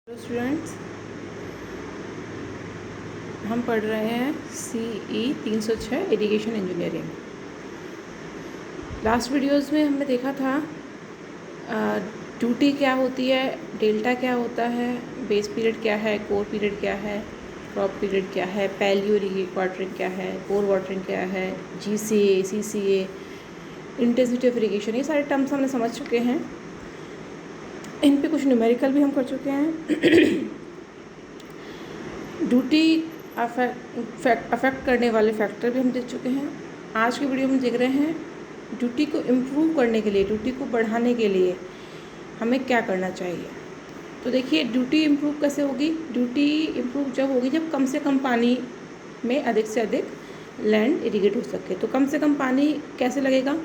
Hello students, हम पढ़ रहे हैं CE 306 irrigation engineering. Last videos में हमने देखा था ड्यूटी क्या होती है, डेल्टा क्या होता है, बेस पीरियड क्या है, कोर पीरियड क्या है, क्रॉप पीरियड क्या है, पैलियो वाटरिंग क्या है, कोर वाटरिंग क्या है, GCA, CCA, intensity of irrigation, ये सारे टर्म्स हमने समझ चुके हैं। इन पे कुछ न्यूमेरिकल भी हम कर चुके हैं। ड्यूटी अफेक्ट करने वाले फैक्टर भी हम देख चुके हैं। आज की वीडियो में देख रहे हैं ड्यूटी को इम्प्रूव करने के लिए, ड्यूटी को बढ़ाने के लिए हमें क्या करना चाहिए। तो देखिए, ड्यूटी इम्प्रूव कैसे होगी। ड्यूटी इम्प्रूव जब होगी जब कम से कम पानी में अधिक से अधिक लैंड इरिगेट हो सके। तो कम से कम पानी कैसे लगेगा?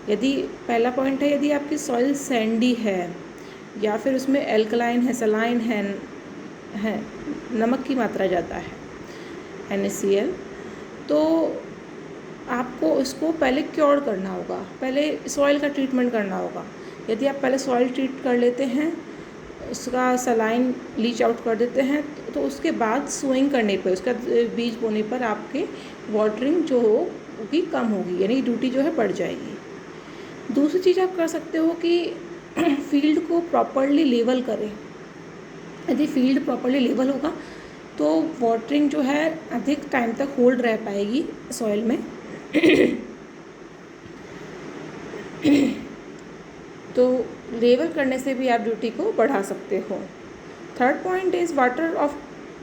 यदि पहला पॉइंट है, यदि आपकी सॉइल सैंडी है या फिर उसमें एल्कलाइन है, सलाइन है, नमक की मात्रा ज़्यादा है, NaCl, तो आपको उसको पहले क्योर करना होगा, पहले सॉइल का ट्रीटमेंट करना होगा। यदि आप पहले सॉइल ट्रीट कर लेते हैं, उसका सलाइन लीच आउट कर देते हैं, तो उसके बाद सोइंग करने पर, उसका बीज बोने पर आपके वाटरिंग जो होगी कम होगी, यानी ड्यूटी जो है बढ़ जाएगी। दूसरी चीज़ आप कर सकते हो कि फील्ड को प्रॉपरली लेवल करें। यदि फील्ड प्रॉपरली लेवल होगा तो वाटरिंग जो है अधिक टाइम तक होल्ड रह पाएगी सॉइल में। तो लेवल करने से भी आप ड्यूटी को बढ़ा सकते हो। Third point is water of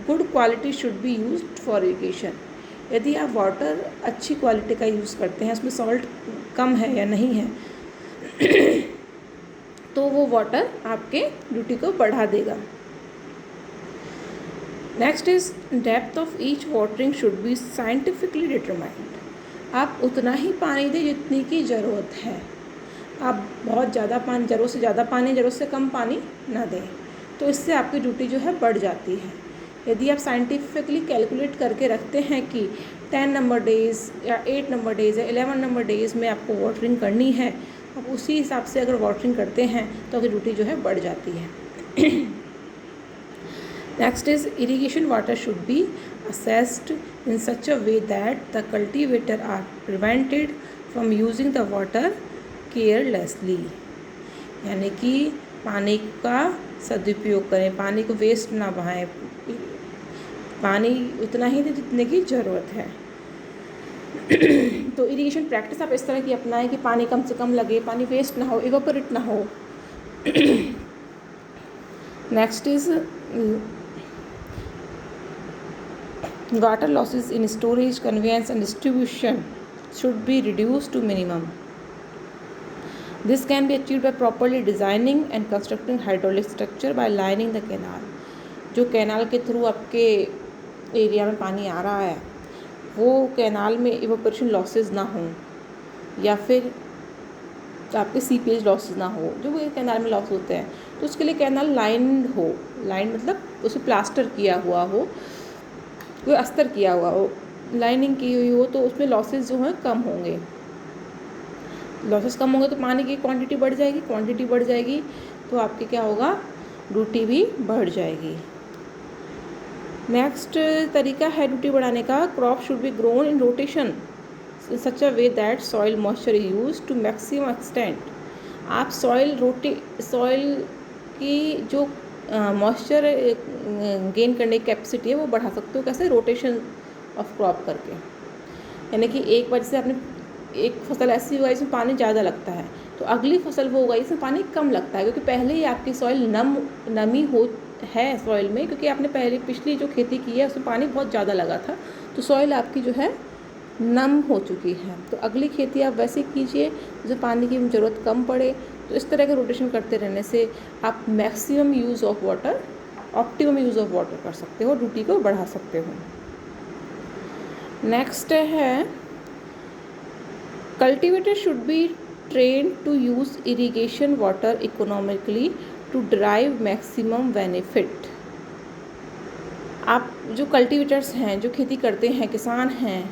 good quality should be used for irrigation. यदि आप वाटर अच्छी क्वालिटी का यूज़ करते हैं, उसमें सॉल्ट कम है या नहीं है, तो वो वाटर आपके ड्यूटी को बढ़ा देगा। Next is depth of each watering should be scientifically determined. आप उतना ही पानी दें जितनी की ज़रूरत है। आप बहुत ज़्यादा पानी, ज़रूरत से ज़्यादा पानी, ज़रूरत से कम पानी ना दें, तो इससे आपकी ड्यूटी जो है बढ़ जाती है। यदि आप साइंटिफिकली कैलकुलेट करके रखते हैं कि 10 नंबर डेज़ या 8 नंबर डेज़ या 11 नंबर डेज़ में आपको वाटरिंग करनी है, आप उसी हिसाब से अगर वाटरिंग करते हैं तो आपकी ड्यूटी जो है बढ़ जाती है। Next is irrigation water should be assessed in such a way that the cultivator are prevented from using the water carelessly। यानी कि पानी का सदुपयोग करें, पानी को वेस्ट ना बहाएं, पानी उतना ही दें जितने की ज़रूरत है। तो इरिगेशन प्रैक्टिस आप इस तरह की अपनाएं कि पानी कम से कम लगे, पानी वेस्ट ना हो, इवेपोरेट ना हो। Next is water losses in storage, conveyance and distribution should be reduced to minimum. This can be achieved by properly designing and constructing hydraulic structure by lining the canal। जो canal के through आपके area में पानी आ रहा है, वो canal में evaporation losses ना हो या फिर आपके सीपेज लॉसेस ना हो, जो वो कैनाल में लॉस होते हैं, तो उसके लिए कैनाल लाइंड हो। लाइन मतलब उसे प्लास्टर किया हुआ हो, कोई अस्तर किया हुआ हो, लाइनिंग की हुई हो, तो उसमें लॉसेस जो हैं कम होंगे। लॉसेस कम होंगे तो पानी की क्वांटिटी बढ़ जाएगी, क्वांटिटी बढ़ जाएगी तो आपके क्या होगा, ड्यूटी भी बढ़ जाएगी। नेक्स्ट तरीका है ड्यूटी बढ़ाने का, crop should be grown in rotation such a way that soil moisture is use to maximum extent. आप सॉइल की जो मॉइस्चर गेन करने की कैपेसिटी है वो बढ़ा सकते हो। कैसे? रोटेशन ऑफ क्रॉप करके। यानी कि एक बार जैसे आपने एक फसल ऐसी उगाई जिसमें पानी ज़्यादा लगता है, तो अगली फसल वो उगाई जिसमें पानी कम लगता है, क्योंकि पहले ही आपकी सॉइल नमी हो है सॉइल में, क्योंकि आपने पहले पिछली जो खेती की है उसमें पानी बहुत ज़्यादा लगा था, तो सॉइल आपकी जो है नम हो चुकी है। तो अगली खेती आप वैसे कीजिए जो पानी की ज़रूरत कम पड़े। तो इस तरह के रोटेशन करते रहने से आप maximum use of water, optimum use of water कर सकते हो, ड्यूटी को बढ़ा सकते हो। नेक्स्ट है cultivator should be train to use irrigation water economically to drive maximum benefit. आप जो कल्टिवेटर्स हैं, जो खेती करते हैं, किसान हैं,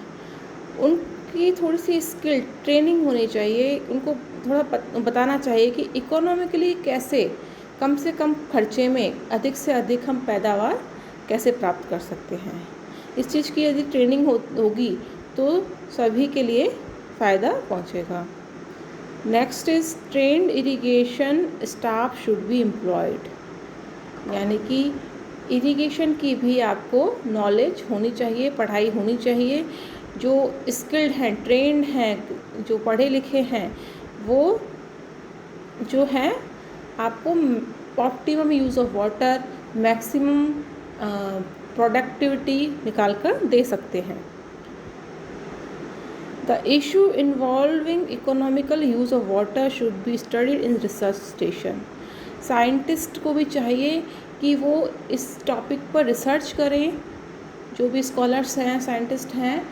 उनकी थोड़ी सी स्किल ट्रेनिंग होनी चाहिए। उनको थोड़ा बताना चाहिए कि इकोनॉमिकली कैसे कम से कम खर्चे में अधिक से अधिक हम पैदावार कैसे प्राप्त कर सकते हैं। इस चीज़ की यदि ट्रेनिंग होगी तो सभी के लिए फ़ायदा पहुंचेगा। Next is trend irrigation staff should be employed, यानी कि इरिगेशन की भी आपको नॉलेज होनी चाहिए, पढ़ाई होनी चाहिए। जो स्किल्ड हैं, ट्रेंड हैं, जो पढ़े लिखे हैं, वो जो हैं आपको optimum use of water, maximum productivity निकाल कर दे सकते हैं। The issue involving economical use of water should be studied in research station. Scientist को भी चाहिए कि वो इस टॉपिक पर रिसर्च करें, जो भी स्कॉलर्स हैं, साइंटिस्ट हैं,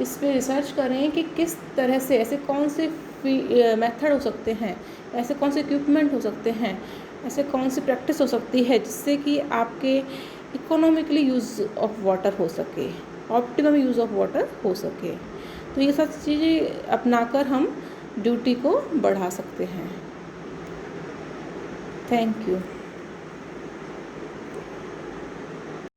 इस पे रिसर्च करें कि किस तरह से, ऐसे कौन से मेथड हो सकते हैं, ऐसे कौन से इक्विपमेंट हो सकते हैं, ऐसे कौन सी प्रैक्टिस हो सकती है जिससे कि आपके इकोनॉमिकली यूज़ ऑफ वाटर हो सके, ऑप्टिमम यूज़ ऑफ वाटर हो सके। तो ये सब चीज़ें अपनाकर हम ड्यूटी को बढ़ा सकते हैं। Thank you.